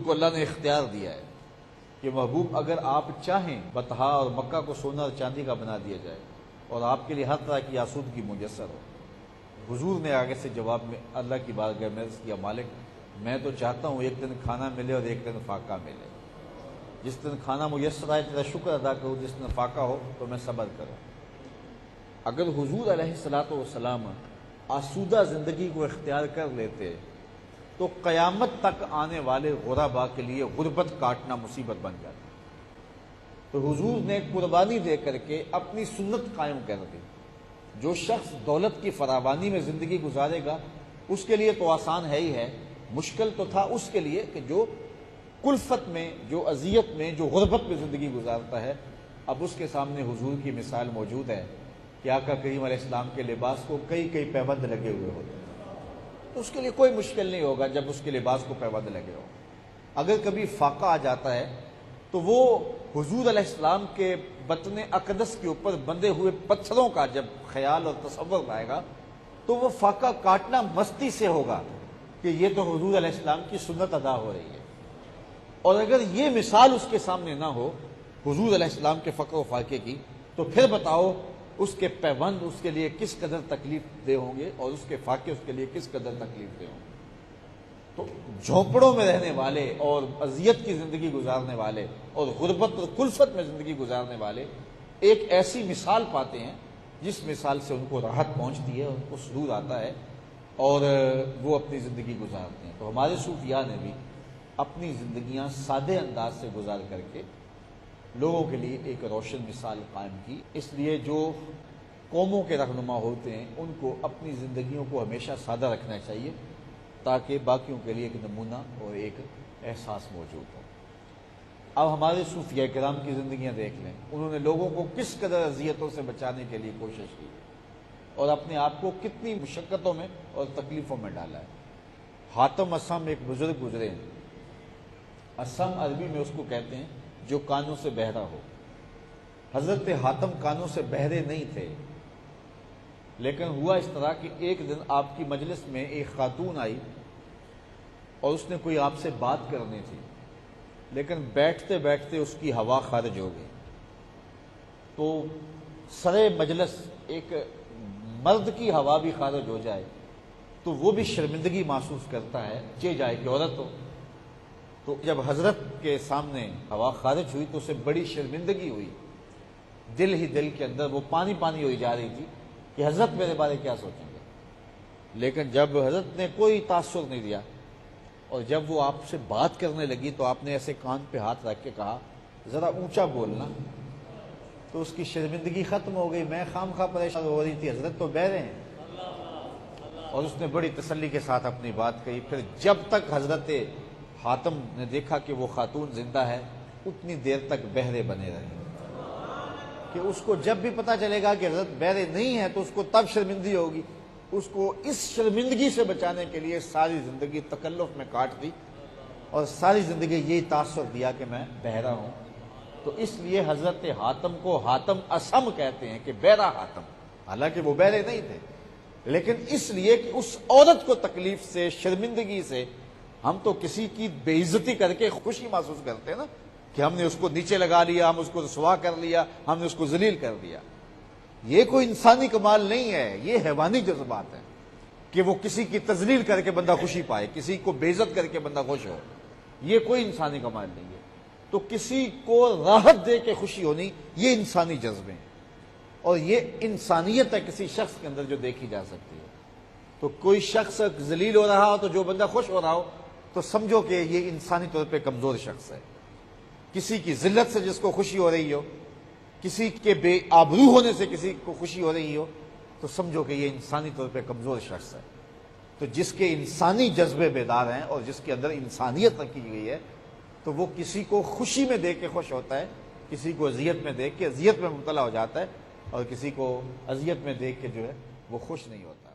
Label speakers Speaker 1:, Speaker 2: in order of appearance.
Speaker 1: کو اللہ نے اختیار دیا ہے کہ محبوب اگر آپ چاہیں بطحا اور مکہ کو سونا اور چاندی کا بنا دیا جائے اور آپ کے لیے ہر طرح کی آسودگی میسر ہو۔ حضور نے آگے سے جواب میں اللہ کی بارگاہ میں عرض کیا، مالک میں تو چاہتا ہوں ایک دن کھانا ملے اور ایک دن فاقہ ملے۔ جس دن کھانا میسر آئے تیرا شکر ادا کروں، جس دن فاقہ ہو تو میں صبر کروں۔ اگر حضور علیہ الصلوۃ والسلام آسودہ زندگی کو اختیار کر لیتے تو قیامت تک آنے والے غرباء کے لیے غربت کاٹنا مصیبت بن جاتی۔ تو حضور نے قربانی دے کر کے اپنی سنت قائم کر دی۔ جو شخص دولت کی فراوانی میں زندگی گزارے گا اس کے لیے تو آسان ہے ہی ہے، مشکل تو تھا اس کے لیے کہ جو کلفت میں، جو اذیت میں، جو غربت میں زندگی گزارتا ہے۔ اب اس کے سامنے حضور کی مثال موجود ہے کہ آقا کریم علیہ السلام کے لباس کو کئی پیبند لگے ہوئے ہوتے ہیں، تو اس کے لیے کوئی مشکل نہیں ہوگا جب اس کے لباس کو پیبند لگے ہو۔ اگر کبھی فاقہ آ جاتا ہے تو وہ حضور علیہ السلام کے بطن اقدس کے اوپر بندھے ہوئے پتھروں کا جب خیال اور تصور آئے گا تو وہ فاقہ کاٹنا مستی سے ہوگا کہ یہ تو حضور علیہ السلام کی سنت ادا ہو رہی ہے۔ اور اگر یہ مثال اس کے سامنے نہ ہو حضور علیہ السلام کے فقر و فاقے کی، تو پھر بتاؤ اس کے پیبند اس کے لیے کس قدر تکلیف دہ ہوں گے اور اس کے فاقے اس کے لیے کس قدر تکلیف دہ ہوں گے۔ تو جھونپڑوں میں رہنے والے اور اذیت کی زندگی گزارنے والے اور غربت اور کلفت میں زندگی گزارنے والے ایک ایسی مثال پاتے ہیں جس مثال سے ان کو راحت پہنچتی ہے، ان کو سرور آتا ہے اور وہ اپنی زندگی گزارتے ہیں۔ تو ہمارے صوفیاء نے بھی اپنی زندگیاں سادے انداز سے گزار کر کے لوگوں کے لیے ایک روشن مثال قائم کی۔ اس لیے جو قوموں کے رہنما ہوتے ہیں ان کو اپنی زندگیوں کو ہمیشہ سادہ رکھنا چاہیے تاکہ باقیوں کے لیے ایک نمونہ اور ایک احساس موجود ہو۔ اب ہمارے صوفیاء کرام کی زندگیاں دیکھ لیں، انہوں نے لوگوں کو کس قدر اذیتوں سے بچانے کے لیے کوشش کی اور اپنے آپ کو کتنی مشقتوں میں اور تکلیفوں میں ڈالا ہے۔ حاتم اسم ایک بزرگ گزرے ہیں، اسم عربی میں اس کو کہتے ہیں جو کانوں سے بہرا ہو۔ حضرت حاتم کانوں سے بہرے نہیں تھے، لیکن ہوا اس طرح کہ ایک دن آپ کی مجلس میں ایک خاتون آئی اور اس نے کوئی آپ سے بات کرنی تھی، لیکن بیٹھتے بیٹھتے اس کی ہوا خارج ہو گئی۔ تو سرے مجلس ایک مرد کی ہوا بھی خارج ہو جائے تو وہ بھی شرمندگی محسوس کرتا ہے، چہ جائے کہ عورت ہو۔ تو جب حضرت کے سامنے ہوا خارج ہوئی تو اسے بڑی شرمندگی ہوئی، دل ہی دل کے اندر وہ پانی پانی ہوئی جا رہی تھی کہ حضرت میرے بارے کیا سوچیں گے۔ لیکن جب حضرت نے کوئی تاثر نہیں دیا اور جب وہ آپ سے بات کرنے لگی تو آپ نے ایسے کان پہ ہاتھ رکھ کے کہا ذرا اونچا بولنا، تو اس کی شرمندگی ختم ہو گئی۔ میں خام خواہ پریشان ہو رہی تھی، حضرت تو بہرے ہیں، اور اس نے بڑی تسلی کے ساتھ اپنی بات کہی۔ پھر جب تک حضرت حاتم نے دیکھا کہ وہ خاتون زندہ ہے اتنی دیر تک بہرے بنے رہے کہ اس کو جب بھی پتا چلے گا کہ حضرت بہرے نہیں ہے تو اس کو تب شرمندگی ہوگی۔ اس کو اس شرمندگی سے بچانے کے لیے ساری زندگی تکلف میں کاٹ دی اور ساری زندگی یہی تاثر دیا کہ میں بہرا ہوں۔ تو اس لیے حضرت حاتم کو حاتم اسم کہتے ہیں کہ بہرا حاتم، حالانکہ وہ بہرے نہیں تھے، لیکن اس لیے کہ اس عورت کو تکلیف سے، شرمندگی سے، ہم تو کسی کی بے عزتی کر کے خوشی محسوس کرتے ہیں نا کہ ہم نے اس کو نیچے لگا لیا، ہم اس کو رسوا کر لیا، ہم نے اس کو ذلیل کر دیا۔ یہ کوئی انسانی کمال نہیں ہے، یہ حیوانی جذبات ہے کہ وہ کسی کی تذلیل کر کے بندہ خوشی پائے، کسی کو بے عزت کر کے بندہ خوش ہو۔ یہ کوئی انسانی کمال نہیں ہے۔ تو کسی کو راحت دے کے خوشی ہونی، یہ انسانی جذبے ہیں اور یہ انسانیت ہے کسی شخص کے اندر جو دیکھی جا سکتی ہے۔ تو کوئی شخص ذلیل ہو رہا ہو تو جو بندہ خوش ہو رہا ہو تو سمجھو کہ یہ انسانی طور پہ کمزور شخص ہے۔ کسی کی ذلت سے جس کو خوشی ہو رہی ہو، کسی کے بے آبرو ہونے سے کسی کو خوشی ہو رہی ہو تو سمجھو کہ یہ انسانی طور پہ کمزور شخص ہے۔ تو جس کے انسانی جذبے بیدار ہیں اور جس کے اندر انسانیت رکھی گئی ہے تو وہ کسی کو خوشی میں دیکھ کے خوش ہوتا ہے، کسی کو اذیت میں دیکھ کے اذیت میں مبتلا ہو جاتا ہے، اور کسی کو اذیت میں دیکھ کے جو ہے وہ خوش نہیں ہوتا۔